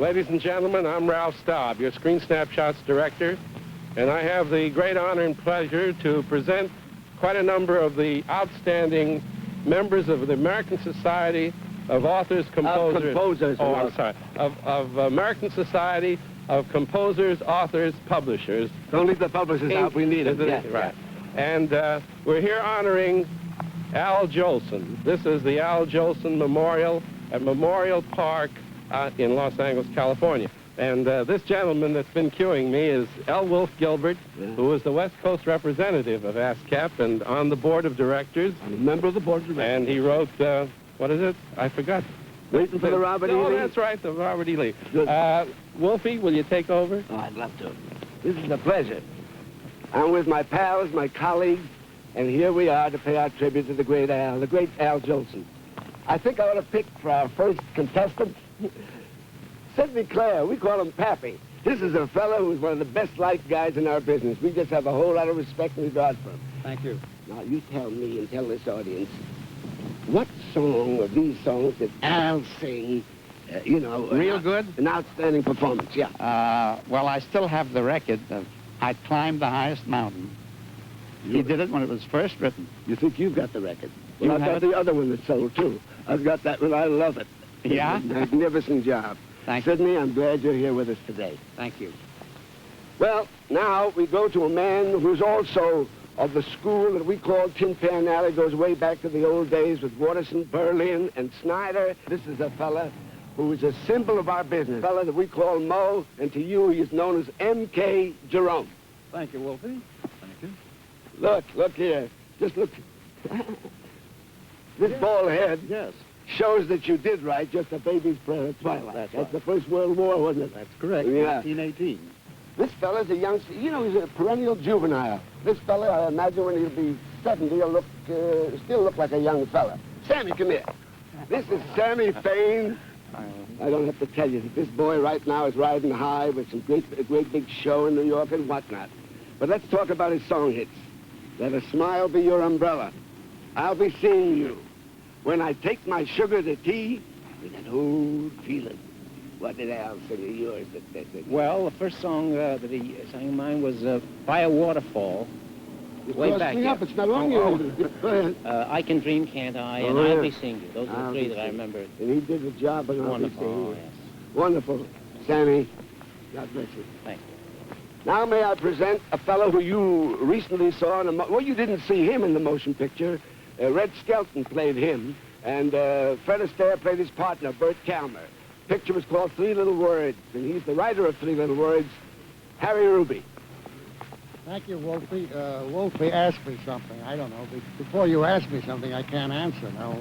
Ladies and gentlemen, I'm Ralph Staub, your Screen Snapshots director, and I have the great honor and pleasure to present quite a number of the outstanding members of the American Society of Authors, Composers. Oh, I'm sorry. Of American Society of Composers, Authors, Publishers. Don't leave the publishers out. We need it. Yes, right. And we're here honoring Al Jolson. This is the Al Jolson Memorial at Memorial Park in Los Angeles, California. And this gentleman that's been cueing me is L. Wolf Gilbert, who was the West Coast representative of ASCAP and on the board of directors. I'm a member of the board of directors. And he wrote, what is it? I forgot. Waiting for the Robert E. Lee? Oh, that's right, the Robert E. Lee. Wolfie, will you take over? Oh, I'd love to. This is a pleasure. I'm with my pals, my colleagues, and here we are to pay our tribute to the great Al Jolson. I think I ought to pick for our first contestant, Sidney Clare. We call him Pappy. This is a fellow who's one of the best liked guys in our business. We just have a whole lot of respect and regard for him. Thank you. Now, you tell me and tell this audience, what song of these songs did Al sing, Real good? An outstanding performance, yeah. Well, I still have the record of I Climbed the Highest Mountain. He did it when it was first written. You think you've got the record? Well, You I've have got it? the other one that's sold, too. I've got that one. I love it. Yeah? Magnificent job. Thank you. Sidney, I'm glad you're here with us today. Thank you. Well, now we go to a man who's also of the school that we call Tin Pan Alley, goes way back to the old days with Waterson, Berlin, and Snyder. This is a fella who is a symbol of our business, a fella that we call Mo, and to you he is known as M.K. Jerome. Thank you, Wolfie. Thank you. Look here. Just look. This bald head Yes, shows that you did write Just a Baby's Prayer at Twilight. That's That's right. the First World War, wasn't it? that's correct. Yeah. 1918. This fella's a youngster. You know, he's a perennial juvenile. This fella, I imagine when he'll be 70, he'll still look like a young fella. Sammy, come here. This is Sammy Fain. I don't have to tell you that this boy right now is riding high with some great big show in New York and whatnot. But let's talk about his song hits. Let a smile be your umbrella. I'll be seeing you. When I take my sugar to tea, with that old feeling. What did Al sing of yours? Well, the first song that he sang of mine was By a Waterfall. Way back. Up. It's not on you. Go ahead. I Can Dream, Can't I, and Oh, yeah. I'll Be Seeing You. Those are the three that I remember. And he did the job on Wonderful. I'll Be Seeing Oh, You. yes. Wonderful. Sammy, God bless you. Thank you. Now may I present a fellow who you recently saw in well, you didn't see him in the motion picture. Red Skelton played him, and Fred Astaire played his partner, Bert Kalmer. Picture was called Three Little Words, and he's the writer of Three Little Words, Harry Ruby. Thank you, Wolfie. Wolfie asked me something. I don't know. Before you ask me something, I can't answer. Now,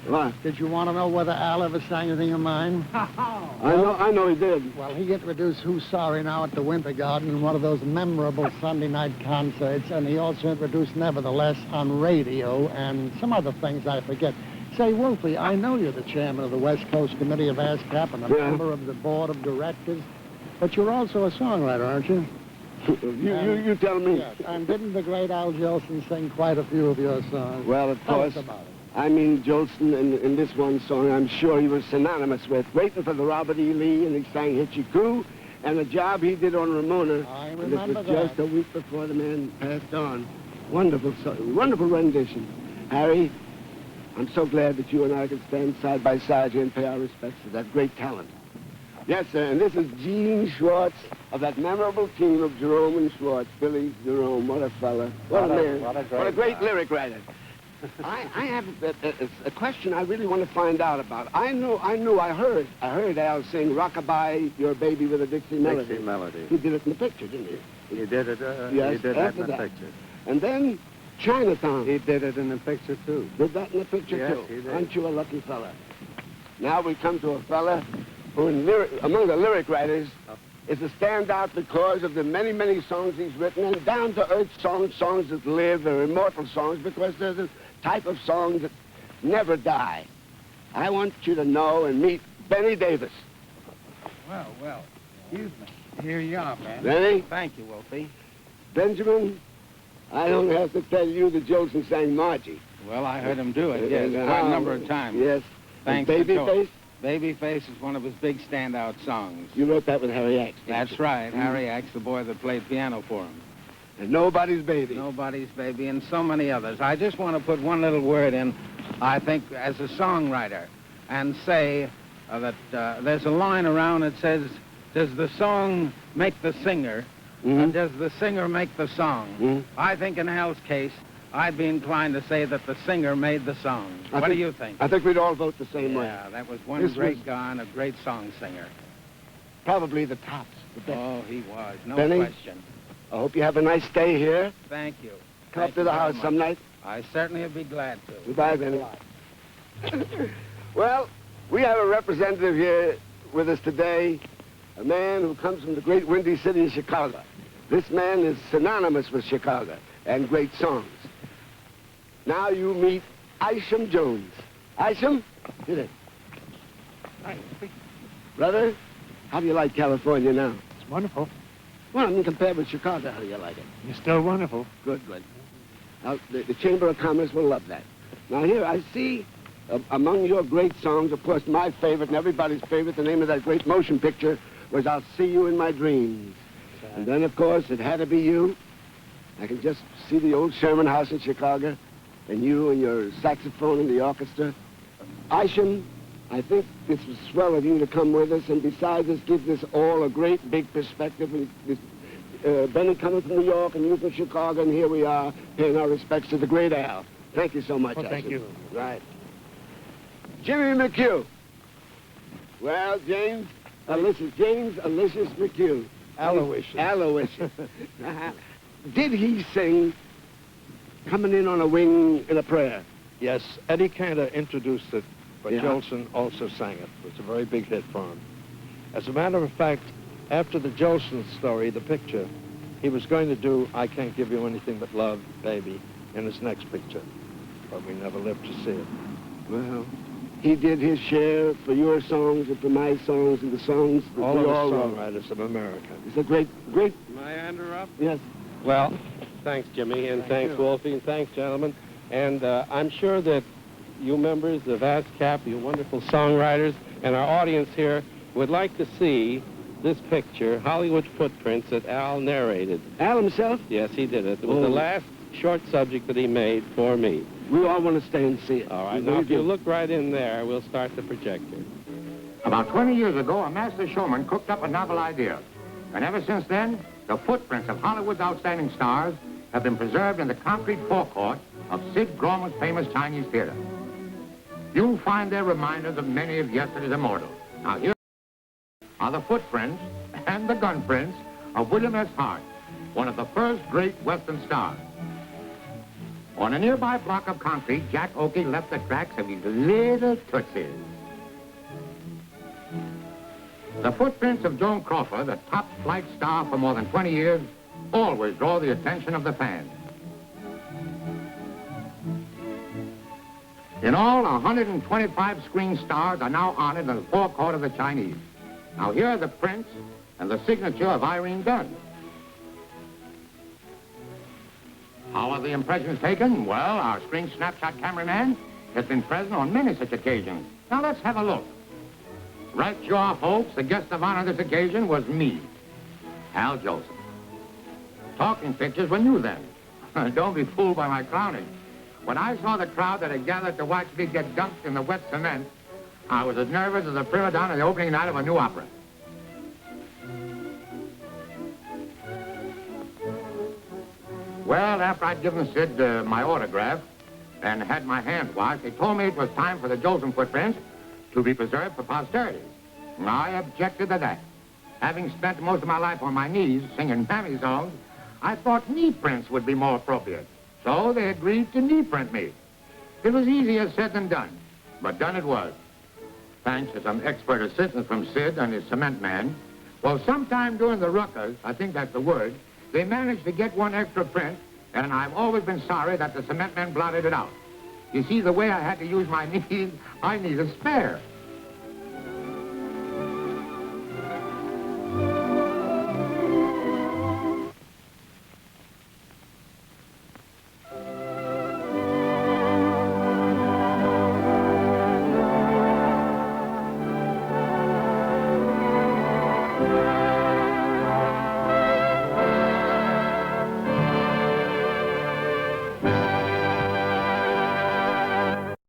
What? did you want to know whether Al ever sang anything of mine? I know he did. Well, he introduced Who's Sorry Now at the Winter Garden in one of those memorable Sunday night concerts, and he also introduced Nevertheless on radio and some other things I forget. Say, Wolfie, I know you're the chairman of the West Coast Committee of ASCAP and a Yeah. member of the board of directors, but you're also a songwriter, aren't you? You tell me. Yes. And didn't the great Al Jolson sing quite a few of your songs? Well, of Tell us course. about it. I mean, Jolson, in this one song, I'm sure he was synonymous with Waiting for the Robert E. Lee, and he sang Hitchy Coo, and the job he did on Ramona. I and remember this was just that. a week before the man passed on. Wonderful wonderful rendition. Harry, I'm so glad that you and I can stand side by side here and pay our respects to that great talent. Yes, sir, and this is Gene Schwartz of that memorable team of Jerome and Schwartz. Billy Jerome, what a fella. What a man. What a great lyric writer. I have a question I really want to find out about. I heard Al sing Rockabye Your Baby with a Dixie Melody. Dixie Melody. He did it in the picture, didn't he? He did it. Yes, he did that after in the that. picture. And then Chinatown. He did it in the picture too. Did that in the picture, Yes, too? he did. Aren't you a lucky fella? Now we come to a fella who, among the lyric writers, is a standout because of the many, many songs he's written, and down-to-earth songs that live. They're immortal songs because they're the type of songs that never die. I want you to know and meet Benny Davis. Well, excuse me. Here you are, man. Benny? Thank you, Wolfie. Benjamin, I don't have to tell you that Jolson sang Margie. Well, I heard him do it, yes, quite a number of times. Yes. Thanks And to Joe. Babyface? Babyface is one of his big standout songs. You wrote that with Harry X. That's right. Harry X, the boy that played piano for him. And Nobody's Baby. Nobody's Baby, and so many others. I just want to put one little word in, I think, as a songwriter, and say that there's a line around that says, does the song make the singer, or does the singer make the song? I think in Al's case, I'd be inclined to say that the singer made the song. What do you think? I think we'd all vote the same way. Yeah, that was one great guy and a great song singer. Probably the tops. The best. Oh, he was, no Benny? question. I hope you have a nice stay here. Thank you. Come up to the house some night. I certainly would be glad to. Goodbye, Benny. Well, we have a representative here with us today, a man who comes from the great windy city of Chicago. This man is synonymous with Chicago and great songs. Now you meet Isham Jones. Isham, hit it. Hi. Brother, how do you like California now? It's wonderful. Well, I mean, compared with Chicago, how do you like it? You're still wonderful. Good. Now, the Chamber of Commerce will love that. Now, here, I see among your great songs, of course, my favorite and everybody's favorite, the name of that great motion picture was I'll See You in My Dreams. And then, of course, it had to be you. I can just see the old Sherman House in Chicago, and you and your saxophone in the orchestra. Isham, I think this was swell of you to come with us, and besides, this gives us all a great big perspective. And Benny coming from New York, and you from Chicago, and here we are paying our respects to the Great Al. Thank you so much, Well, thank Isham. you. Right. Jimmy McHugh. Well, James Aloysius McHugh. Aloysius. Did he sing Coming In on a Wing in a Prayer? Yes, Eddie kind of introduced it, but Yeah. Jolson also sang it. It was a very big hit for him. As a matter of fact, after the Jolson story, the picture, he was going to do I Can't Give You Anything But Love, Baby, in his next picture, but we never lived to see it. Well, he did his share for your songs and for my songs and the songs that All we of the all wrote. songwriters of America. It's a great... May I interrupt? Yes. Well, thanks, Jimmy, and thanks, Wolfie, and thanks, gentlemen. And I'm sure that you members of ASCAP, you wonderful songwriters, and our audience here would like to see this picture, Hollywood Footprints, that Al narrated. Al himself? Yes, he did it. It was the last short subject that he made for me. We all want to stay and see it. All right, now if you look right in there, we'll start the projector. About 20 years ago, a master showman cooked up a novel idea. And ever since then, the footprints of Hollywood's outstanding stars have been preserved in the concrete forecourt of Sid Grauman's famous Chinese theater. You'll find there reminders of many of yesterday's immortals. Now here are the footprints and the gun prints of William S. Hart, one of the first great Western stars. On a nearby block of concrete, Jack Oakey left the tracks of his little tootsies. The footprints of Joan Crawford, the top flight star for more than 20 years, always draw the attention of the fans. In all, 125 screen stars are now honored in the forecourt of the Chinese. Now here are the prints and the signature of Irene Dunn. How are the impressions taken? Well, our screen snapshot cameraman has been present on many such occasions. Now let's have a look. Right jaw, folks, the guest of honor this occasion was me, Al Jolson. Talking pictures were new then. Don't be fooled by my clowning. When I saw the crowd that had gathered to watch me get dunked in the wet cement, I was as nervous as a prima donna on the opening night of a new opera. Well, after I'd given Sid my autograph and had my hands washed, they told me it was time for the Jolson footprints to be preserved for posterity. Now, I objected to that. Having spent most of my life on my knees singing mammy songs, I thought knee prints would be more appropriate. So they agreed to knee print me. It was easier said than done, but done it was. Thanks to some expert assistance from Sid and his cement man, well, sometime during the ruckus, I think that's the word, they managed to get one extra print, and I've always been sorry that the cement men blotted it out. You see, the way I had to use my knees, I need a spare.